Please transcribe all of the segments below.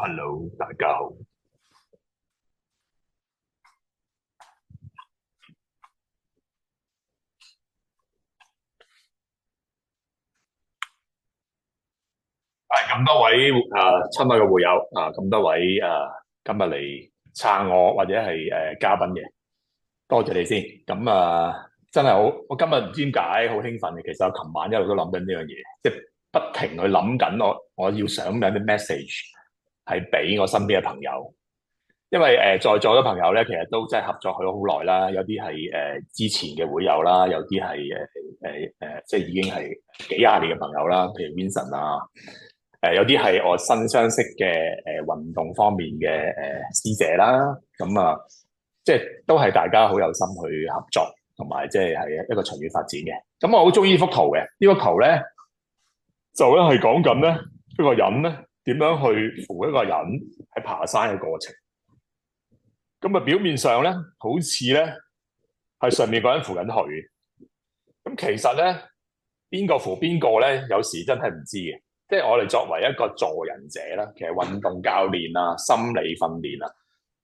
Hello，大家好。咁多位親愛嘅會友咁多位今日嚟撐我或者係嘉賓嘅，多謝你先。咁真係好，我今日唔知點解好興奮嘅。其實我琴晚一路都諗緊呢樣嘢，即係不停去諗緊我要想緊啲 message 係俾我身邊嘅朋友。因為在座嘅朋友咧，其實都真係合作咗好耐啦，有啲係之前嘅會友啦，有啲係即係已經係幾廿年嘅朋友啦，譬如 Vincent 啊，有啲係我新相識嘅運動方面嘅師姐啦，咁即係都係大家好有心去合作，同埋即係係一個長遠發展嘅。咁我好中意呢幅圖嘅，呢幅圖咧就咧係講緊咧一個人咧點樣去扶一個人喺爬山嘅過程。咁表面上咧，好似咧係上面個人扶緊佢。咁其實咧，邊個扶邊個咧？有時真係唔知嘅。即係我哋作為一個助人者啦，其實運動教練啊、心理訓練啊，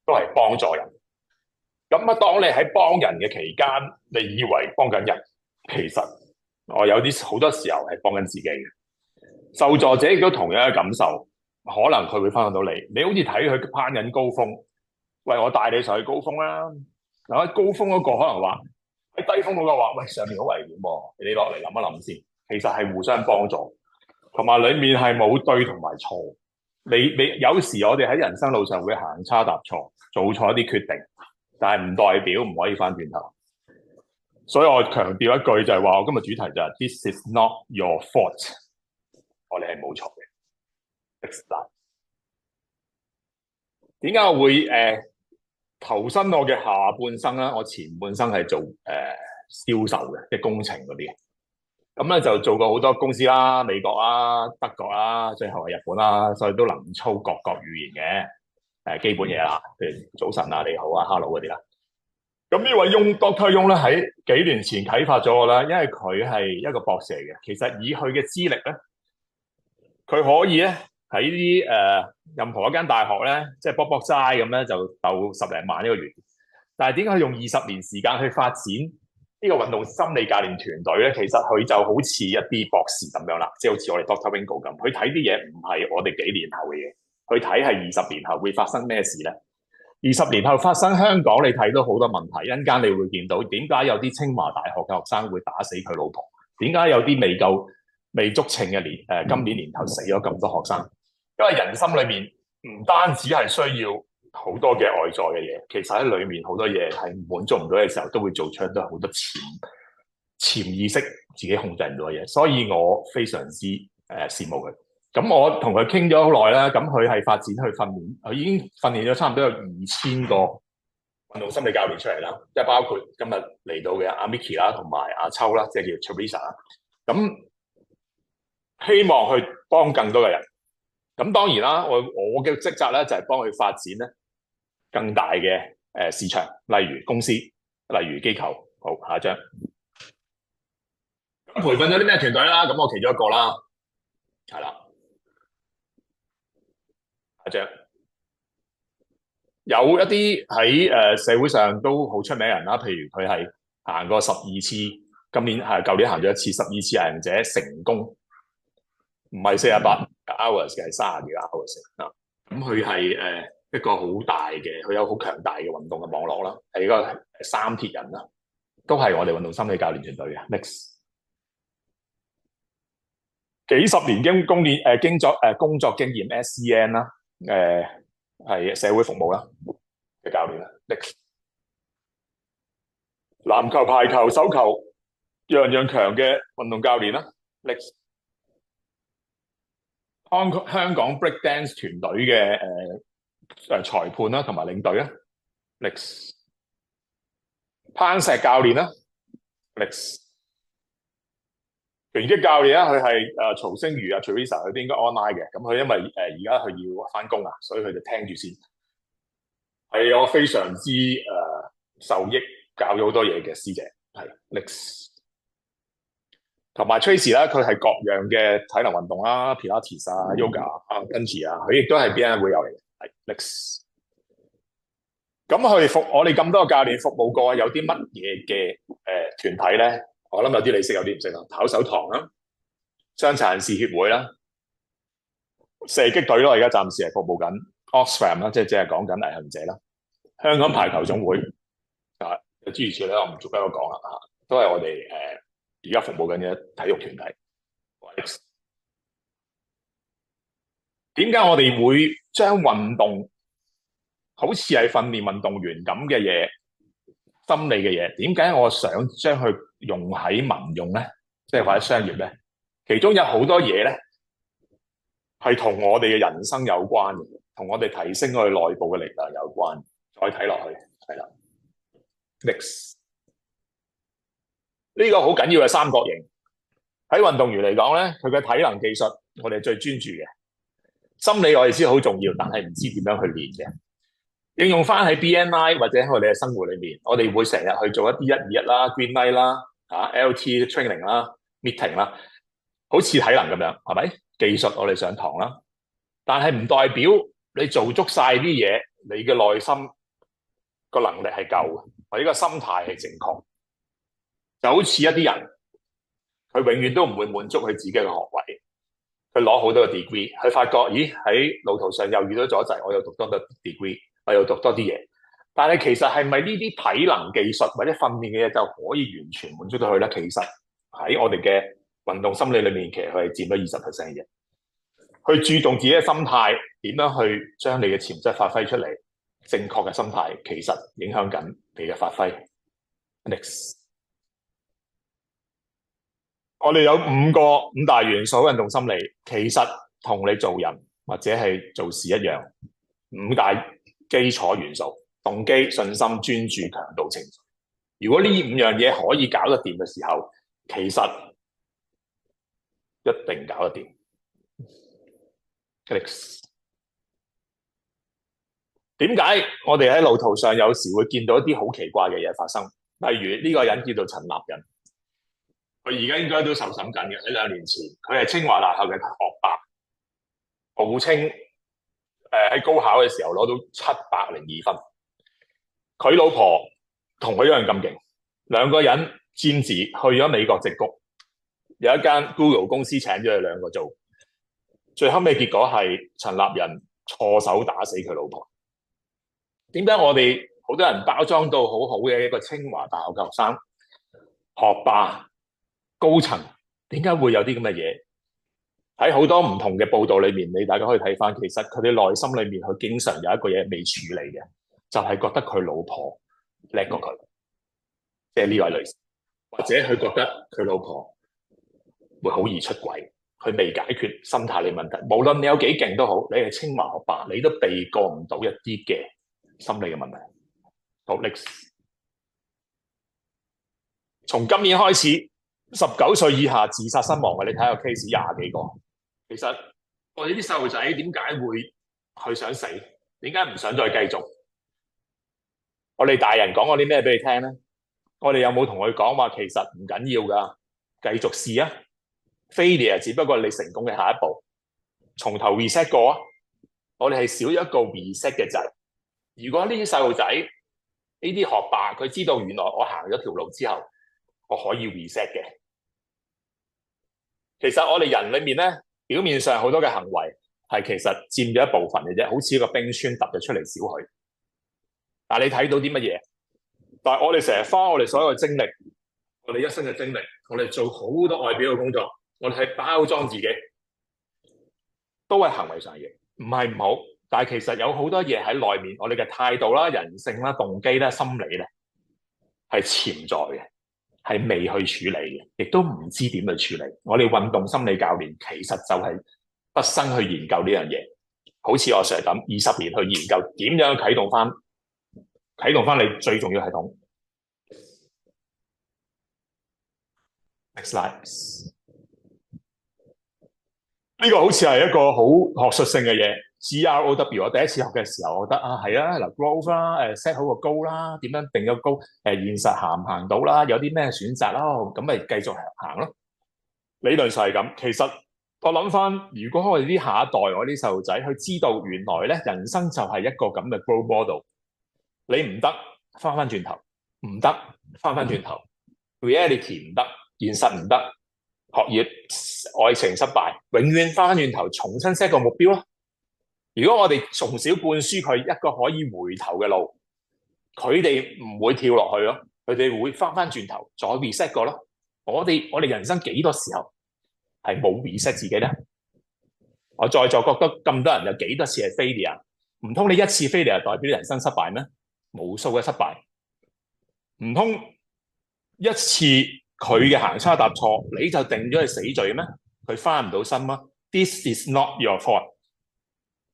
都係幫助人。咁當你喺幫人嘅期間，你以為幫緊人，其實我有啲好多時候係幫緊自己嘅。受助者亦都同樣嘅感受，可能佢會分享到你。你好似睇佢攀緊高峰。喂，我帶你上去高峰啦。嗱，喺高峰嗰個可能話，喺低峰嗰個話，喂，上面好危險喎，你落嚟諗一諗先。其實係互相幫助，同埋裡面係冇對同埋錯。你有時我哋喺人生路上會行差踏錯，做錯一啲決定，但係唔代表唔可以翻轉頭。所以我強調一句就係話，我今日主題就係 This is not your fault， 我哋係冇錯嘅。點解我會投身我嘅下半生啦？我前半生係做銷售嘅，即係工程嗰啲。咁咧就做過好多公司啦，美國啦、德國啦，最後係日本啦，所以都能操各國語言嘅基本嘢啦，譬如早晨啊、你好啊、hello 嗰啲啦。咁呢位Dr. Yong 咧喺幾年前啟發咗我啦，因為佢係一個博士嚟嘅。其實以佢嘅資歷咧，佢可以咧喺啲任何一間大學咧，即係卜卜齋咁咧，就鬥10零萬一個月。但係點解佢用20年時間去發展呢個運動心理教練團隊咧？其實佢就好似一啲博士咁樣啦，即係好似我哋 Dr. Wingo 咁，佢睇啲嘢唔係我哋幾年後嘅嘢，佢睇係20年後會發生咩事咧？20年後發生香港，你睇到好多問題，一陣間你會見到點解有啲清華大學嘅學生會打死佢老婆，點解有啲未足稱嘅今年年頭死咗咁多學生？因為人心裏面唔單止係需要好多嘅外在嘅嘢，其實喺裏面好多嘢係滿足唔到嘅時候，都會做出咗好多潛意識自己控制唔到嘅嘢，所以我非常之羨慕佢。咁我同佢傾咗好耐啦，咁佢係發展去訓練，佢已經訓練咗差唔多有2000個運動心理教練出嚟啦，即係包括今日嚟到嘅阿 Micky 啦，同埋阿秋啦，即係叫 Teresa 啦。咁希望去幫更多嘅人。咁當然啦，我嘅職責咧就係幫佢發展咧更大嘅市場，例如公司，例如機構。好，下一張。咁培訓咗啲咩團隊啦？咁我其中一個啦，係啦。下一張。有一啲喺社會上都好出名嘅人啦，譬如佢係行過12次，舊年行咗1次12次毅行者成功，唔係48 hours 嘅，係30幾個 hours 啊。咁佢係一個好大嘅，佢有好強大嘅運動嘅網絡啦，係一個3鐵人啦，都係我哋運動心理教練團隊嘅。Next， 幾十年工作經驗 SCN 啦，係社會服務啦嘅教練啦。Next， 籃球、排球、手球樣樣強嘅運動教練啦。Next， 香港 breakdance 團隊嘅裁判啦，同埋領隊啦。Next， 攀石教練啦。Next， 拳擊教練啦，佢係曹星如啊 Teresa， 佢都應該 online 嘅。咁佢因為而家佢要翻工啊，所以佢就聽住先。係我非常之受益，教咗好多嘢嘅師姐。係 Next，同埋 Tracy 咧，佢係各樣嘅體能運動啦，Pilates 啊、Yoga 啊、Bungee 啊，佢亦都係 BNI 會友嚟嘅。係 Next。咁我哋咁多個教練服務過，有啲乜嘢嘅團體咧？我諗有啲你識，有啲唔識啦。跑手堂啦，傷殘人士協會啦，射擊隊咯，而家暫時係服務緊 Oxfam 啦，即係講緊毅行者啦。香港排球總會啊，諸如此類，我唔逐一個講啦嚇，都係我哋而家服務緊嘅體育團體。點解我哋會將運動好似係訓練運動員咁嘅嘢，心理嘅嘢？點解我想將佢用喺民用咧，即係或者商業咧？其中有好多嘢咧，係同我哋嘅人生有關嘅，同我哋提升我哋內部嘅力量有關。再睇落去，係啦 ，Next 呢個好緊要嘅三角形喺運動員嚟講咧，佢嘅體能技術我哋係最專注嘅，心理我哋知好重要，但係唔知點樣去練嘅。應用翻喺 BNI 或者我哋嘅生活裏面，我哋會成日去做一啲121啦、Green Light 啦、LT training 啦、meeting 啦，好似體能咁樣，係咪？技術我哋上堂啦，但係唔代表你做足晒啲嘢，你嘅內心個能力係夠嘅，或者個心態係正確。就好似一啲人，佢永遠都唔會滿足佢自己嘅學位，佢攞好多個 degree，佢發覺咦喺路途上又遇到阻滯，我又讀多個 degree。我又讀多啲嘢，但係其實係咪呢啲體能技術或者訓練嘅嘢就可以完全滿足到佢咧？其實喺我哋嘅運動心理裏面，其實佢係佔咗20%嘅。去注重自己嘅心態，點樣去將你嘅潛質發揮出嚟？正確嘅心態其實影響緊你嘅發揮。Next， 我哋有五大元素運動心理，其實同你做人或者係做事一樣，五大基礎元素：動機、信心、專注、強度、情緒。如果呢5樣嘢可以搞得掂嘅時候，其實一定搞得掂。點解我哋喺路途上有時會見到一啲好奇怪嘅嘢發生？例如呢個人叫做陳立仁，佢而家應該都受審緊嘅。喺2年前，佢係清華大學嘅學霸，號稱喺高考嘅時候攞到702分，佢老婆同佢一樣咁勁，兩個人尖子去咗美國矽谷，有一間 Google 公司請咗佢兩個做，最後尾結果係陳立仁錯手打死佢老婆。點解我哋好多人包裝到好好嘅一個清華大學嘅學生、學霸、高層，點解會有啲咁嘅嘢？喺好多唔同嘅報道裏面，你大家可以睇翻，其實佢哋內心裏面佢經常有一個嘢未處理嘅，就係覺得佢老婆叻過佢，即係呢位女士，或者佢覺得佢老婆會好易出軌，佢未解決心態嘅問題。無論你有幾勁都好，你係清華學霸，你都避過唔到一啲嘅心理嘅問題。好 ，next， 從今年開始，19歲以下自殺身亡嘅，你睇下 case 20幾個。其實我哋啲細路仔點解會去想死？點解唔想再繼續？我哋大人講過啲咩俾你聽咧？我哋有冇同佢講話？其實唔緊要噶，繼續試啊！Failure 只不過你成功嘅下一步，從頭 reset 過啊！我哋係少咗一個 reset 嘅掣。如果呢啲細路仔、呢啲學霸，佢知道原來我行咗條路之後，我可以 reset 嘅。其實我哋人裏面咧，表面上好多嘅行為係其實佔咗一部分嘅啫，好似一個冰川突咗出嚟少許。但係你睇到啲乜嘢？但係我哋成日花我哋所有嘅精力，我哋一生嘅精力，我哋做好多外表嘅工作，我哋係包裝自己，都係行為上嘅，唔係唔好。但係其實有好多嘢喺內面，我哋嘅態度啦、人性啦、動機啦、心理咧，係潛在嘅。係未去處理嘅，亦都唔知點去處理。我哋運動心理教練其實就係畢生去研究呢樣嘢，好似我 Sir 咁，20年去研究點樣啟動翻你最重要系統。Next slide。呢個好似係一個好學術性嘅嘢。GROW， 我第一次學嘅時候，我覺得係啊，嗱 growth 啦，set 好個 goal 啦，點樣定個 goal，現實行唔行到啦，有啲咩選擇啦，咁咪繼續行咯。理論上係咁。其實我諗翻，如果我哋啲下一代，我啲細路仔，佢知道原來咧人生就係一個咁嘅 role model。你唔得，翻翻轉頭，唔得，翻翻轉頭。reality 唔得，現實唔得，學業、愛情失敗，永遠翻翻轉頭，重新 set 個目標咯。如果我哋從小灌輸佢一個可以回頭嘅路，佢哋唔會跳落去咯，佢哋會翻翻轉頭再 reset 過咯。我哋人生幾多時候係冇 reset 自己咧？我在座覺得咁多人有幾多次係 failure？ 唔通你一次 failure 代表人生失敗咩？無數嘅失敗，唔通一次佢嘅行差踏錯，你就定咗佢死罪咩？佢翻唔到身嗎？ This is not your fault。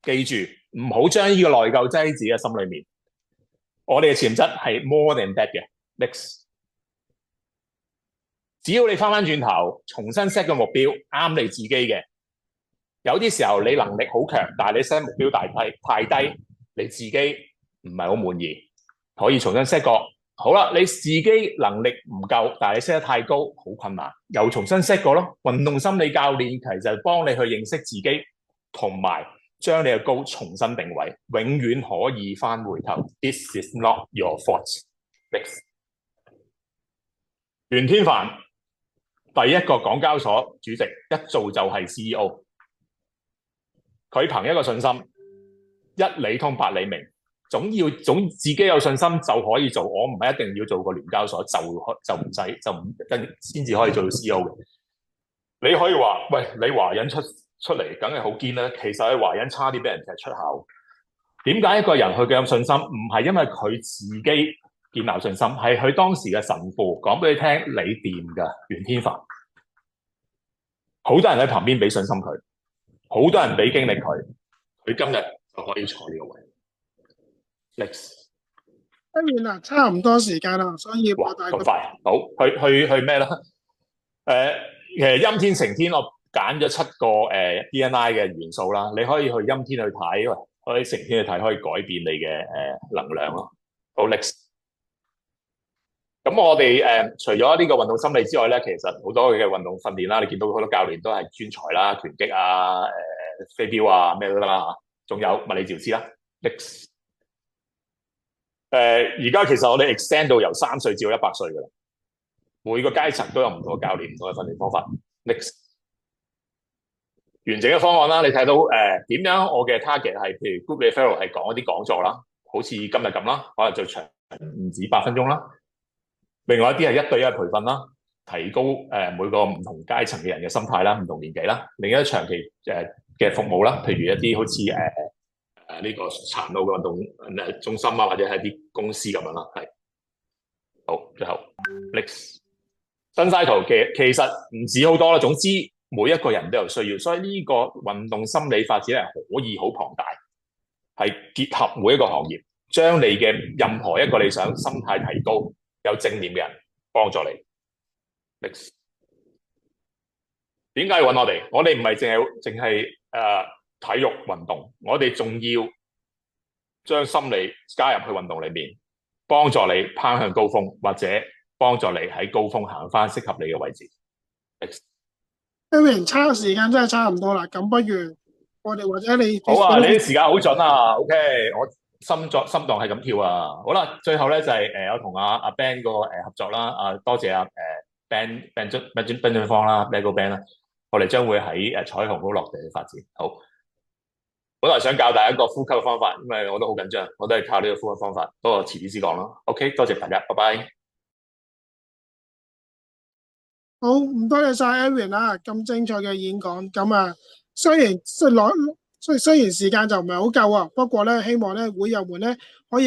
記住，唔好將呢個內疚擠喺自己嘅心裏面。我哋嘅潛質係 more than that 嘅。Next， 只要你翻翻轉頭，重新 set 個目標，啱你自己嘅。有啲時候你能力好強，但係你 set 目標太低，你自己唔係好滿意，可以重新 set 個。好啦，你自己能力唔夠，但係你 set 得太高，好困難，又重新 set 過咯。運動心理教練其實係幫你去認識自己，同埋將你嘅高重新定位，永遠可以翻回頭。This is not your fault。Next， 袁天凡，第一個港交所主席，一做就係 CEO。佢憑一個信心，一理通百理明，總自己有信心就可以做。我唔係一定要做個聯交所就唔使就唔跟先至可以做到 CEO 嘅。你可以話喂，你華人出嚟梗係好堅啦。其實喺華人差啲俾人踢出校。點解一個人佢嘅有信心？唔係因為佢自己建立信心，係佢當時嘅神父講俾你聽，你掂噶，袁天凡。好多人喺旁邊俾信心佢，好多人俾經歷佢，佢今日就可以坐呢個位。Next， 當然啦，差唔多時間啦，所以哇咁快，好去咩啦？其實陰天晴天，我揀咗7個DNI 嘅元素啦。你可以去陰天去睇，可以晴天去睇，可以改變你嘅能量咯。好 ，Next。咁我哋除咗呢個運動心理之外咧，其實好多嘅運動訓練啦，你見到好多教練都係專才啦，拳擊啊、飛鏢啊咩都得啦，仲有物理治療師啦。Next。而家其實我哋 extend 到由3歲至到100歲噶啦，每個階層都有唔同嘅教練、唔同嘅訓練方法。Next， 完整嘅方案啦，你睇到點樣？我嘅 target 係譬如 group referral 係講一啲講座啦，好似今日咁啦，可能最長唔止8分鐘啦。另外一啲係1對1嘅培訓啦，提高每個唔同階層嘅人嘅心態啦，唔同年紀啦。另一啲長期嘅服務啦，譬如一啲好似呢個殘奧嘅運動中心啊，或者係啲公司咁樣啦，係。好，最後 next 新晒圖嘅其實唔止好多啦，總之每一個人都有需要，所以呢個運動心理發展係可以好龐大，係結合每一個行業，將你嘅任何一個你想心態提高、有正念嘅人幫助你。next 點解要揾我哋？我哋唔係淨係體育運動，我哋仲要將心理加入去運動裏面，幫助你攀向高峰，或者幫助你喺高峰行翻適合你嘅位置。Aaron， 差時間真係差唔多啦，咁不如我哋或者你好啊，你啲時間好準啊。OK， 我心臟係咁跳啊。好啦，最後咧就係我同阿 Ben 個合作啦。多謝Ben 方啦 Ben 個 Ben 啦，我哋將會喺彩虹好落地去發展。好。本來想教大家一個呼吸嘅方法，因為我都好緊張，我都係靠呢個呼吸方法，不過遲啲先講咯。OK， 多謝大家，拜拜。好，唔多謝晒 Aaron 啦，咁精彩嘅演講。咁啊，雖然時間就唔係好夠啊，不過咧希望咧會友們咧可以。